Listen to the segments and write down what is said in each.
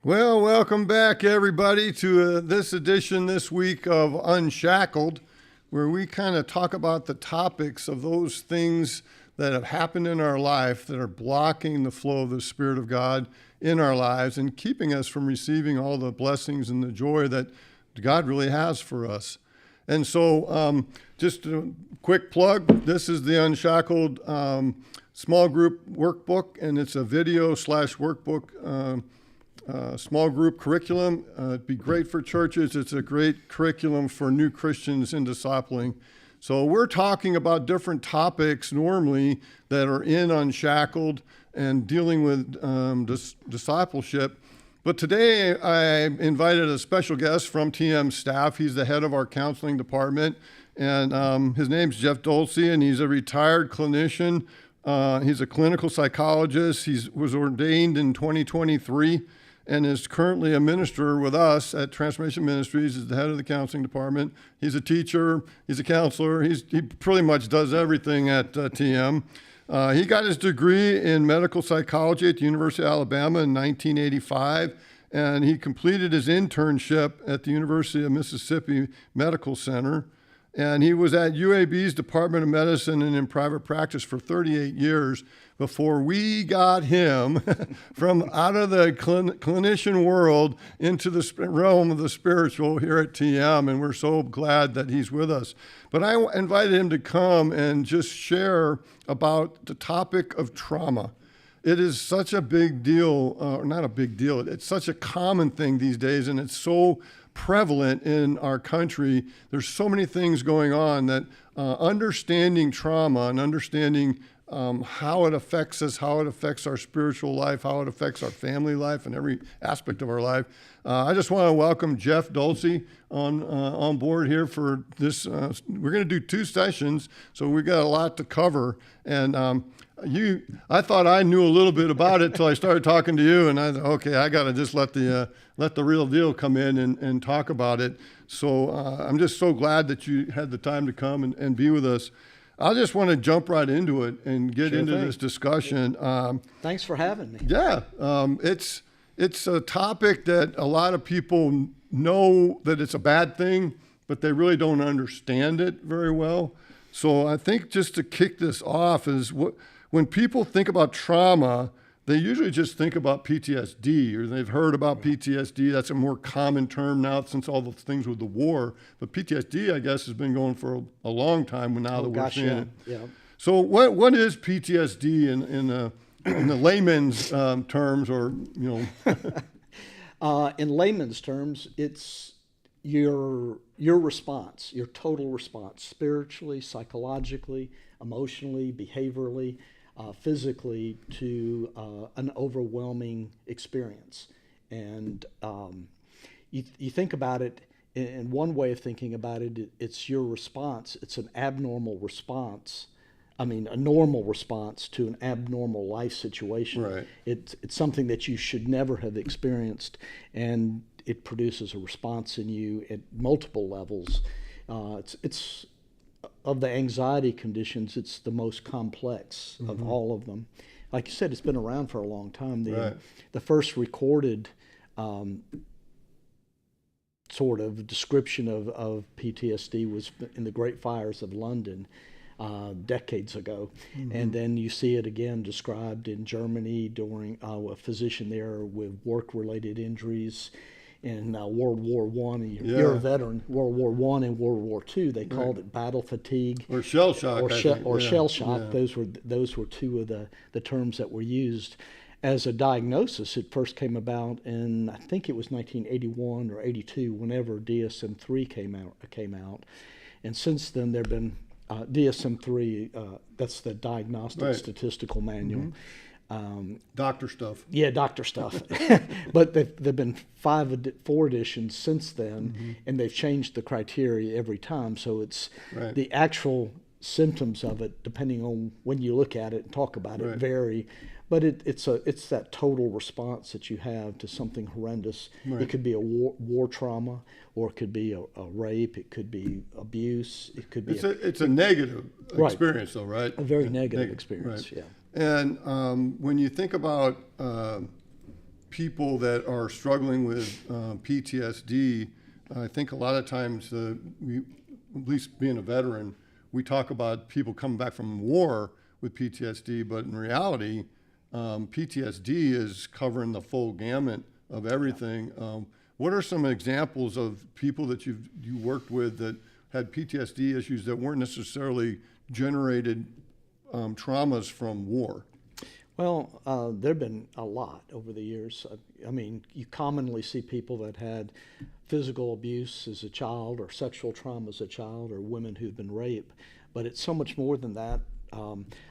Well, welcome back, everybody, to this edition this week of Unshackled, where we kind of talk about the topics of those things that have happened in our life that are blocking the flow of the Spirit of God in our lives and keeping us from receiving all the blessings and the joy that God really has for us. And so just a quick plug, this is the Unshackled small group workbook, and it's a video/workbook small group curriculum. It'd be great for churches. It's a great curriculum for new Christians in discipling. So we're talking about different topics normally that are in Unshackled and dealing with discipleship. But today I invited a special guest from TM staff. He's the head of our counseling department, and his name's Jeff Dolce, and he's a retired clinician. He's a clinical psychologist. He was ordained in 2023 and is currently a minister with us at Transformation Ministries. He's the head of the counseling department. He's a teacher. He's a counselor. He pretty much does everything at TM. He got his degree in medical psychology at the University of Alabama in 1985, and he completed his internship at the University of Mississippi Medical Center. And he was at UAB's Department of Medicine and in private practice for 38 years before we got him from out of the clinician world into the realm of the spiritual here at TM. And we're so glad that he's with us. But I invited him to come and just share about the topic of trauma. It is such a big deal, not a big deal, it's such a common thing these days, and it's so prevalent in our country. There's so many things going on that understanding trauma and understanding how it affects us, how it affects our spiritual life, how it affects our family life and every aspect of our life. I just want to welcome Jeff Dolce on board here for this. We're going to do 2 sessions, so we've got a lot to cover. And I thought I knew a little bit about it till I started talking to you, and I thought, okay, I got to just let the real deal come in and talk about it. So I'm just so glad that you had the time to come and be with us. I just want to jump right into it and get into this discussion. Thanks for having me. Yeah, it's a topic that a lot of people know that it's a bad thing, but they really don't understand it very well. So I think just to kick this off is when people think about trauma, they usually just think about PTSD, or they've heard about PTSD. That's a more common term now since all the things with the war. But PTSD, I guess, has been going for a long time now that we're seeing it. Yeah. So what is PTSD in the layman's terms, or in layman's terms, it's your response, your total response, spiritually, psychologically, emotionally, behaviorally, physically, to an overwhelming experience. And you think about it, in one way of thinking about it, it's your response. It's an abnormal response. A normal response to an abnormal life situation. Right. It's something that you should never have experienced, and it produces a response in you at multiple levels. It's of the anxiety conditions, it's the most complex of all of them. Like you said, it's been around for a long time. The first recorded sort of description of PTSD was in the Great Fires of London decades ago. And then you see it again described in Germany during a physician there with work-related injuries in World War I. You're a veteran. World War I and World War II, they called it battle fatigue. Or shell shock. Shell shock. Yeah. Those were 2 of the terms that were used. As a diagnosis, it first came about in, I think it was 1981 or 82, whenever DSM-3 came out. And since then, there have been DSM-3, that's the Diagnostic Statistical Manual. Doctor stuff. Yeah, doctor stuff. But there've been 4 editions since then, and they've changed the criteria every time. So it's the actual symptoms of it, depending on when you look at it and talk about it, vary. But it's that total response that you have to something horrendous. It could be a war trauma, or it could be a rape. It could be abuse. It could be. It's a negative experience, though, right? A very negative experience. Yeah. And when you think about people that are struggling with PTSD, I think a lot of times, at least being a veteran, we talk about people coming back from war with PTSD, but in reality, PTSD is covering the full gamut of everything. What are some examples of people that you worked with that had PTSD issues that weren't necessarily generated traumas from war? Well, there have been a lot over the years. I mean, you commonly see people that had physical abuse as a child or sexual trauma as a child or women who've been raped, but it's so much more than that.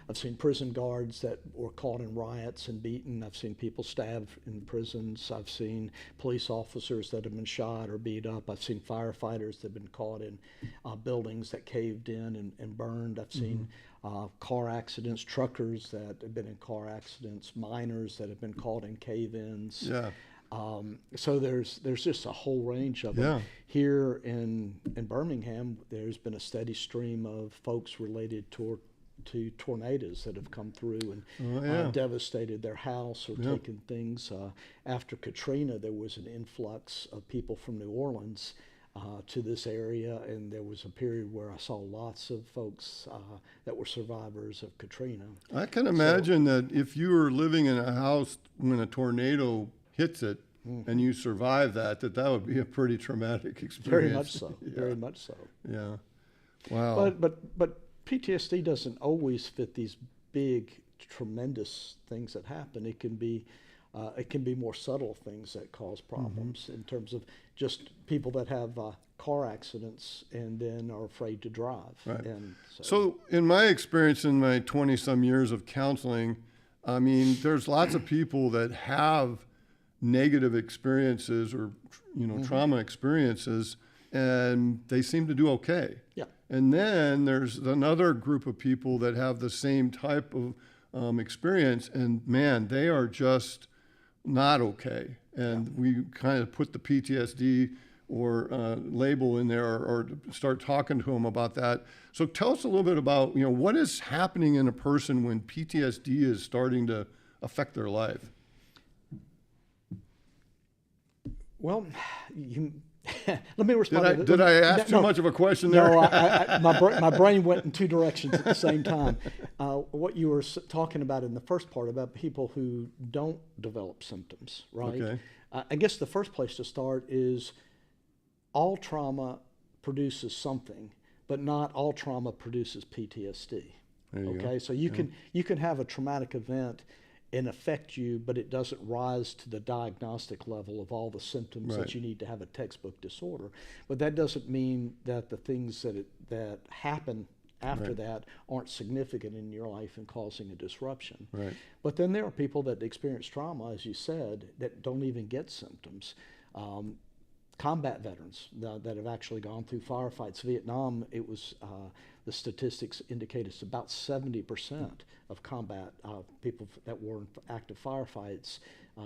I've seen prison guards that were caught in riots and beaten. I've seen people stabbed in prisons. I've seen police officers that have been shot or beat up. I've seen firefighters that have been caught in buildings that caved in and burned. I've seen car accidents, truckers that have been in car accidents, miners that have been caught in cave-ins. Yeah. So there's just a whole range of them. Yeah. Here in Birmingham, there's been a steady stream of folks related to tornadoes that have come through and devastated their house or taken things. After Katrina, there was an influx of people from New Orleans to this area, and there was a period where I saw lots of folks that were survivors of Katrina. I can imagine that if you were living in a house when a tornado hits it and you survive that would be a pretty traumatic experience. Very much so. Yeah. Very much so. Yeah. Wow. But PTSD doesn't always fit these big, tremendous things that happen. It can be more subtle things that cause problems in terms of just people that have car accidents and then are afraid to drive. Right. And so in my experience in my 20-some years of counseling, I mean, there's lots of people that have negative experiences or, trauma experiences, and they seem to do okay. Yeah. And then there's another group of people that have the same type of experience, and man, they are just not okay. And we kind of put the PTSD or label in there or start talking to them about that. So tell us a little bit about, what is happening in a person when PTSD is starting to affect their life? Well, let me respond. Did I ask too much of a question there? No, my brain went in two directions at the same time. What you were talking about in the first part about people who don't develop symptoms, right? Okay. I guess the first place to start is all trauma produces something, but not all trauma produces PTSD. Okay, so you can have a traumatic event and affect you, but it doesn't rise to the diagnostic level of all the symptoms that you need to have a textbook disorder. But that doesn't mean that the things that happen after that aren't significant in your life and causing a disruption. Right. But then there are people that experience trauma, as you said, that don't even get symptoms. Combat veterans that have actually gone through firefights. Vietnam, it was the statistics indicate it's about 70% of combat people that were in active firefights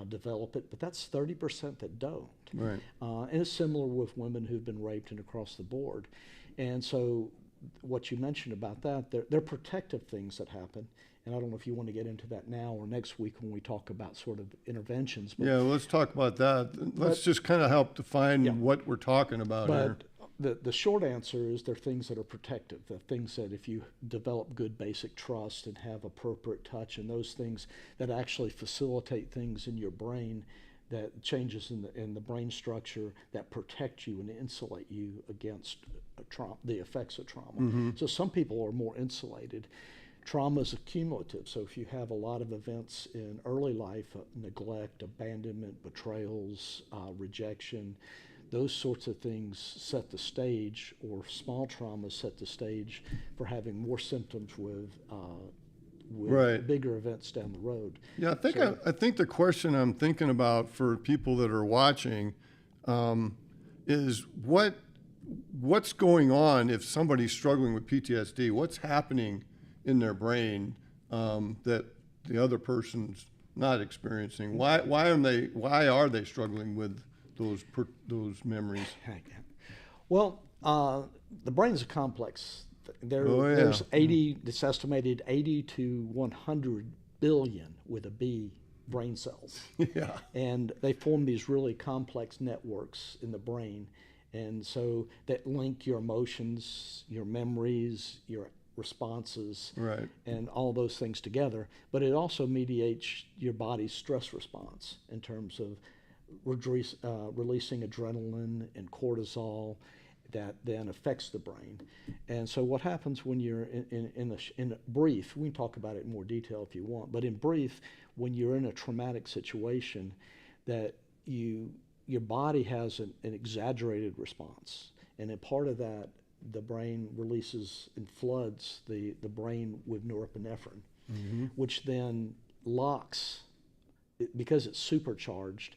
develop it, but that's 30% that don't. Right. And it's similar with women who've been raped and across the board. And so what you mentioned about that, they're protective things that happen. And I don't know if you want to get into that now or next week when we talk about sort of interventions. But, yeah, let's talk about that. Let's just kind of help define what we're talking about here. The short answer is they're things that are protective. They're things that if you develop good basic trust and have appropriate touch and those things that actually facilitate things in your brain, that changes in the brain structure that protect you and insulate you against the effects of trauma. So some people are more insulated. Trauma is accumulative, so if you have a lot of events in early life, neglect, abandonment, betrayals, rejection, those sorts of things set the stage, or small traumas set the stage for having more symptoms with bigger events down the road. Yeah, I think the question I'm thinking about for people that are watching is what's going on if somebody's struggling with PTSD? What's happening in their brain that the other person's not experiencing? Why are they struggling with those memories? Well, the brain is a complex. There's it's estimated 80 to 100 billion with a B brain cells. Yeah. And they form these really complex networks in the brain. And so that link your emotions, your memories, your responses, Right. and all those things together. But it also mediates your body's stress response in terms of releasing adrenaline and cortisol that then affects the brain. And so what happens when you're in a brief, we can talk about it in more detail if you want, but in brief, when you're in a traumatic situation, that your body has an exaggerated response. And a part of that, the brain releases and floods the brain with norepinephrine, which then locks, because it's supercharged,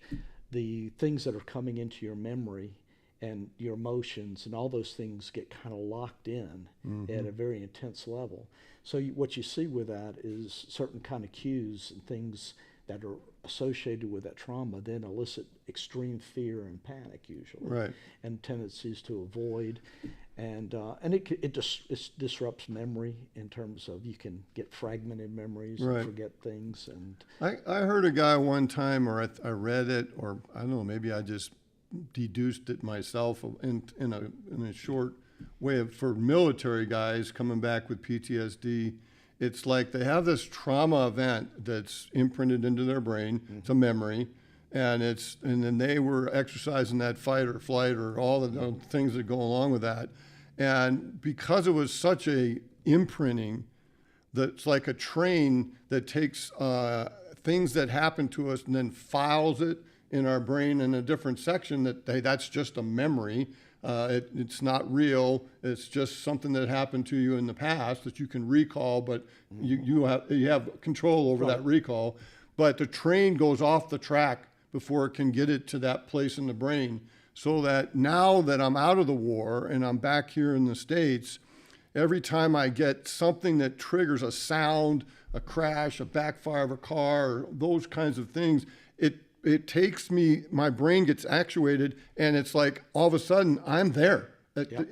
the things that are coming into your memory and your emotions and all those things get kind of locked in at a very intense level. So what you see with that is certain kind of cues and things that are associated with that trauma then elicit extreme fear and panic usually, Right. and tendencies to avoid, and it disrupts memory in terms of you can get fragmented memories Right. and forget things. And I heard a guy one time, or I read it, or I don't know, maybe I just deduced it myself in a short way for military guys coming back with PTSD. It's like they have this trauma event that's imprinted into their brain. It's a memory, and then they were exercising that fight or flight or all the things that go along with that. And because it was such a imprinting, that's like a train that takes things that happen to us and then files it in our brain in a different section, that's just a memory. It's not real. It's just something that happened to you in the past that you can recall, but you have control over that recall. But the train goes off the track before it can get it to that place in the brain. So that now that I'm out of the war and I'm back here in the States, every time I get something that triggers a sound, a crash, a backfire of a car, or those kinds of things, it takes me, my brain gets actuated, and it's like all of a sudden I'm there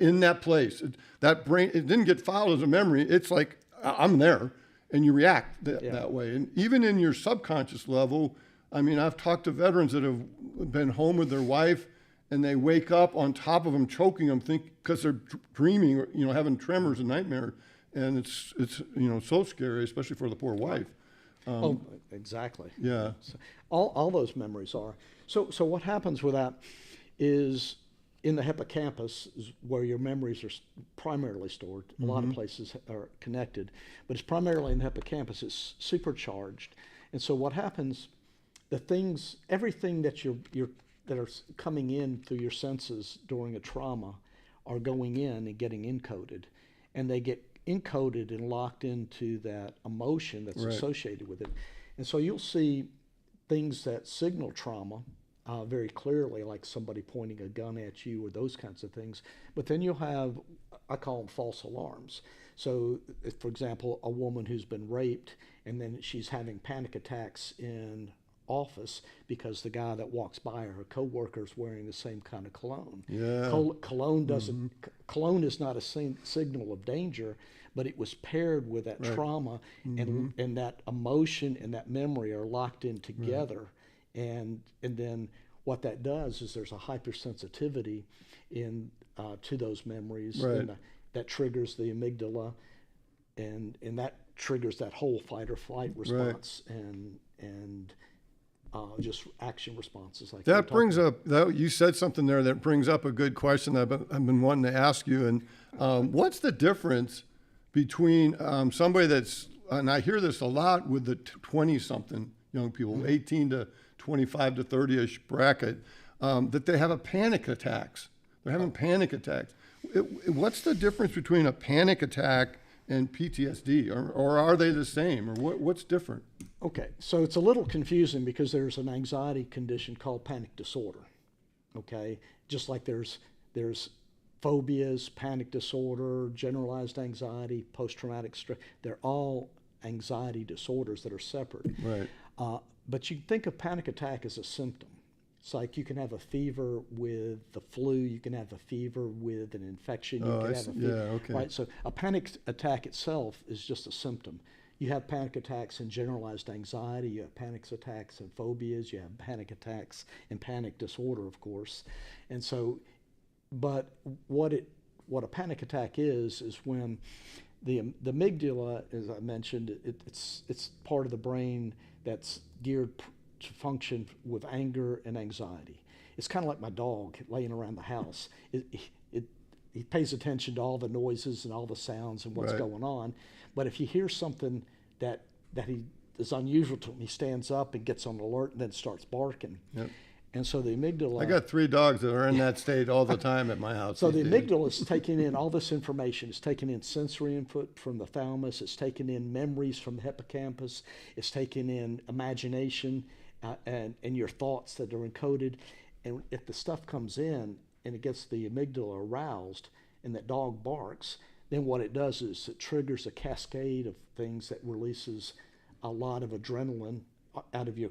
in that place. That brain, it didn't get filed as a memory. It's like I'm there, and you react that way. And even in your subconscious level, I mean, I've talked to veterans that have been home with their wife, and they wake up on top of them, choking them, because they're dreaming, or, having tremors and nightmare, and it's so scary, especially for the poor wife. Exactly. Yeah. So all those memories are. So what happens with that is in the hippocampus is where your memories are primarily stored. A lot of places are connected, but it's primarily in the hippocampus. It's supercharged, and so what happens? Everything that that are coming in through your senses during a trauma are going in and getting encoded, and they get encoded and locked into that emotion that's associated with it. And so you'll see things that signal trauma very clearly, like somebody pointing a gun at you or those kinds of things. But then you'll have, I call them false alarms. So, for example, a woman who's been raped and then she's having panic attacks in office because the guy that walks by her coworker is wearing the same kind of cologne. Yeah. Cologne doesn't. Cologne is not a signal of danger, but it was paired with that trauma, and that emotion and that memory are locked in together, and then what that does is there's a hypersensitivity to those memories, and that triggers the amygdala, and that triggers that whole fight or flight response, and just action responses like that. Brings up, you said something there that brings up a good question that I've been wanting to ask you. And what's the difference between somebody that's, and I hear this a lot with the 20-something young people, 18 to 25 to 30-ish bracket, that they have panic attacks. They're having panic attacks. What's the difference between a panic attack and PTSD, or are they the same, or what's different? Okay, so it's a little confusing because there's an anxiety condition called panic disorder. Okay, just like there's phobias, panic disorder, generalized anxiety, post-traumatic stress. They're all anxiety disorders that are separate. Right. But you think of panic attack as a symptom. It's like you can have a fever with the flu, you can have a fever with an infection, you can have a fever. Yeah, okay. Right, so a panic attack itself is just a symptom. You have panic attacks and generalized anxiety. You have panic attacks and phobias. You have panic attacks and panic disorder, of course. And so, but what a panic attack is when the amygdala, as I mentioned, it's part of the brain that's geared to function with anger and anxiety. It's kind of like my dog laying around the house. He pays attention to all the noises and all the sounds and what's Right. going on. But if he hears something that he is unusual to him, he stands up and gets on alert and then starts barking. Yep. And so the amygdala. I got 3 dogs that are in that state all the time at my house. So the these days. amygdala is taking in all this information. It's taking in sensory input from the thalamus. It's taking in memories from the hippocampus. It's taking in imagination and your thoughts that are encoded. And if the stuff comes in and it gets the amygdala aroused and that dog barks, then what it does is it triggers a cascade of things that releases a lot of adrenaline out of your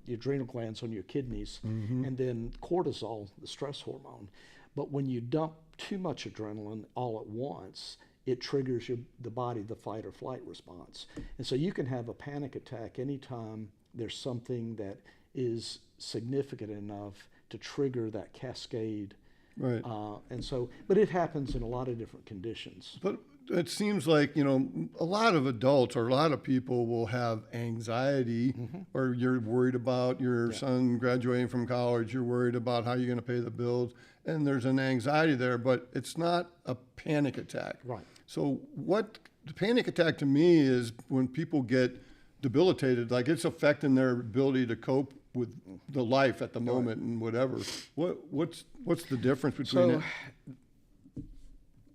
adrenal glands on your kidneys, and then cortisol, the stress hormone. But when you dump too much adrenaline all at once, it triggers the body, the fight or flight response. And so you can have a panic attack anytime there's something that is significant enough to trigger that cascade. Right. And so, but it happens in a lot of different conditions. But it seems like, a lot of adults or a lot of people will have anxiety, or you're worried about your son graduating from college, you're worried about how you're going to pay the bills, and there's an anxiety there, but it's not a panic attack. Right. So the panic attack to me is when people get debilitated, like it's affecting their ability to cope with the life at the moment and whatever. What's the difference between it?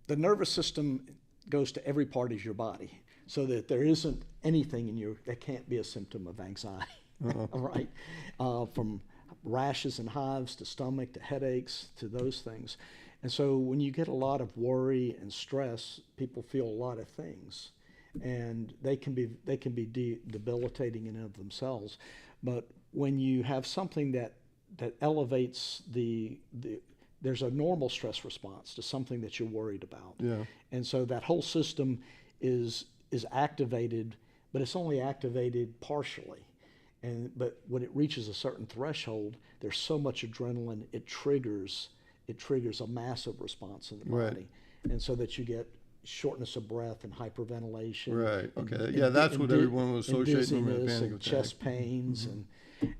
The nervous system goes to every part of your body, so that there isn't anything in you that can't be a symptom of anxiety. Right? From rashes and hives to stomach to headaches to those things. And so when you get a lot of worry and stress, people feel a lot of things, and they can be debilitating in and of themselves. But when you have something that elevates there's a normal stress response to something that you're worried about. Yeah. And so that whole system is activated, but it's only activated partially. But when it reaches a certain threshold, there's so much adrenaline, it triggers a massive response in the body. Right. And so that you get shortness of breath and hyperventilation. Right. Okay. That's what everyone was associating with dizziness panic and attack. chest pains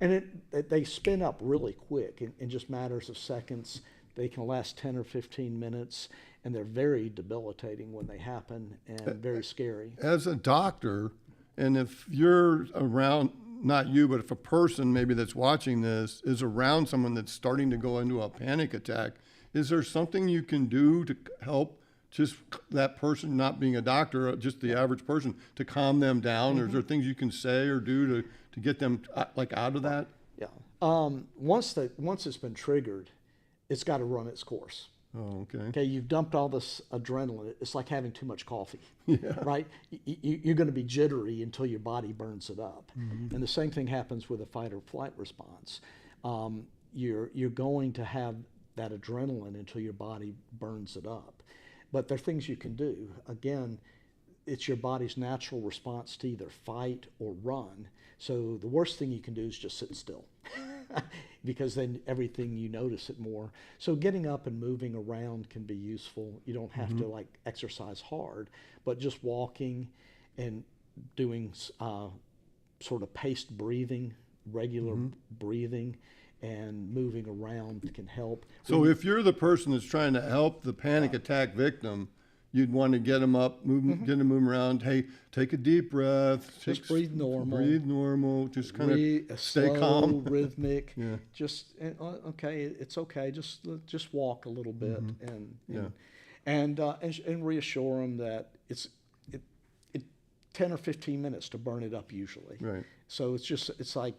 and they spin up really quick in just matters of seconds. They can last 10 or 15 minutes, and they're very debilitating when they happen and very scary. As a doctor, and if you're around, not you, but if a person maybe that's watching this is around someone that's starting to go into a panic attack, is there something you can do to help just that person, not being a doctor, just the average person, to calm them down? Or is there things you can say or do to get them out of that? Yeah. Once it's been triggered, it's got to run its course. Oh, okay. Okay, you've dumped all this adrenaline. It's like having too much coffee, Yeah. right? You're going to be jittery until your body burns it up. And the same thing happens with a fight or flight response. You're going to have that adrenaline until your body burns it up. But there are things you can do. Again, it's your body's natural response to either fight or run. So the worst thing you can do is just sit still because then everything you notice it more. So getting up and moving around can be useful. You don't have to exercise hard, but just walking and doing sort of paced breathing, regular breathing, and moving around can help. So if you're the person that's trying to help the panic attack victim, you'd want to get them up, get them moving around. Hey, take a deep breath. Just breathe normal. Breathe normal. Just kind of stay slow, calm. Rhythmic. Yeah. Just okay. It's okay. Just walk a little bit and reassure them that it's 10 or 15 minutes to burn it up usually. Right. So it's like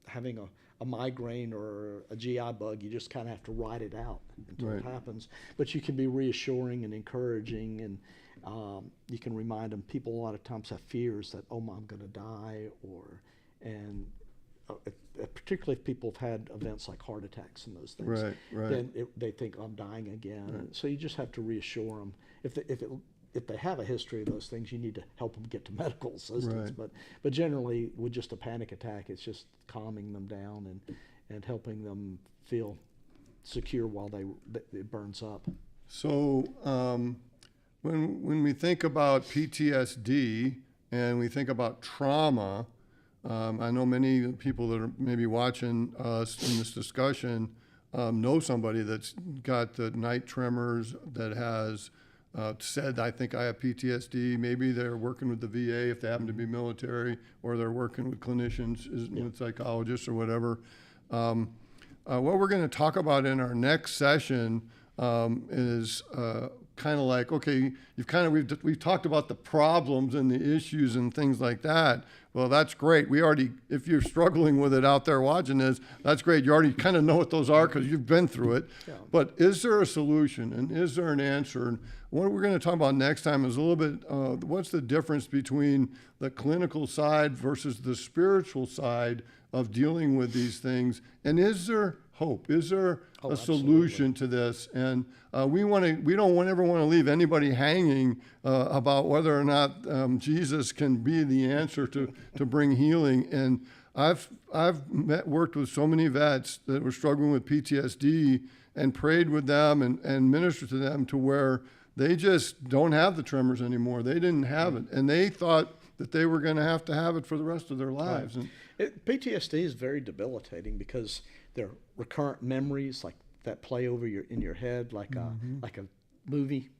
having a migraine or a GI bug. You just kind of have to ride it out until it happens. But you can be reassuring and encouraging, and you can remind them. People a lot of times have fears that, oh, I'm going to die, particularly if people have had events like heart attacks and those things. Right. Then they think, I'm dying again. So you just have to reassure them. If if they have a history of those things, you need to help them get to medical assistance. Right. But generally, with just a panic attack, it's just calming them down and helping them feel secure while it burns up. So when we think about PTSD and we think about trauma, I know many people that are maybe watching us in this discussion know somebody that's got the night tremors, that has said, I think I have PTSD. Maybe they're working with the VA if they happen to be military, or they're working with clinicians, with psychologists or whatever. What we're going to talk about in our next session is kind of like, okay, we've talked about the problems and the issues and things like that. Well, that's great. If you're struggling with it out there watching this, that's great. You already kind of know what those are because you've been through it. Yeah. But is there a solution, and is there an answer? And what we're going to talk about next time is a little bit, what's the difference between the clinical side versus the spiritual side of dealing with these things? And is there hope? Is there a solution to this? And we don't ever want to leave anybody hanging about whether or not Jesus can be the answer to bring healing. And I've worked with so many vets that were struggling with PTSD and prayed with them and ministered to them to where they just don't have the tremors anymore. They didn't have it, and they thought that they were going to have it for the rest of their lives. Right. PTSD is very debilitating because there are recurrent memories like that play over in your head like a movie.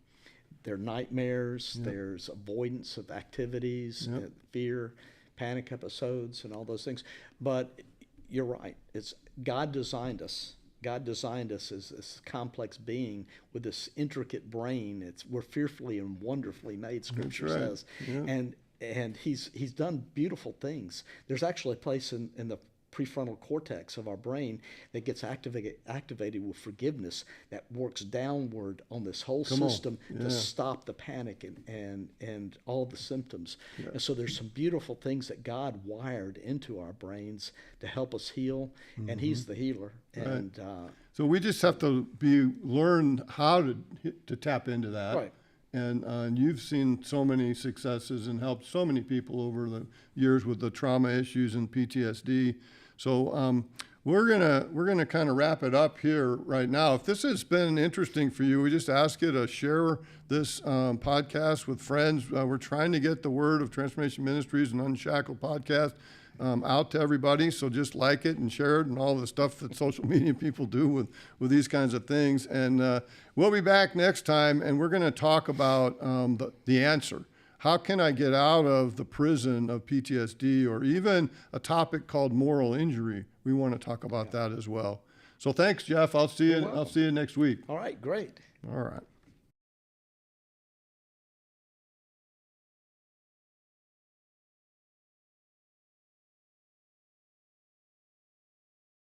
There are nightmares. Yep. There's avoidance of activities, fear, panic episodes, and all those things. But you're right. It's God designed us. God designed us as this complex being with this intricate brain. We're fearfully and wonderfully made, Scripture says. Yeah. And he's done beautiful things. There's actually a place in the prefrontal cortex of our brain that gets activated with forgiveness that works downward on this whole system to stop the panic and all the symptoms. Yeah. And so there's some beautiful things that God wired into our brains to help us heal, and He's the healer. Right. And so we just have to learn how to tap into that. Right. And you've seen so many successes and helped so many people over the years with the trauma issues and PTSD. So we're gonna kind of wrap it up here right now. If this has been interesting for you, we just ask you to share this podcast with friends. We're trying to get the word of Transformation Ministries and Unshackled podcast out to everybody. So just like it and share it and all the stuff that social media people do with these kinds of things. And we'll be back next time, and we're going to talk about the answer. How can I get out of the prison of PTSD, or even a topic called moral injury? We want to talk about that as well. So thanks, Jeff. I'll see you next week. All right, great. All right.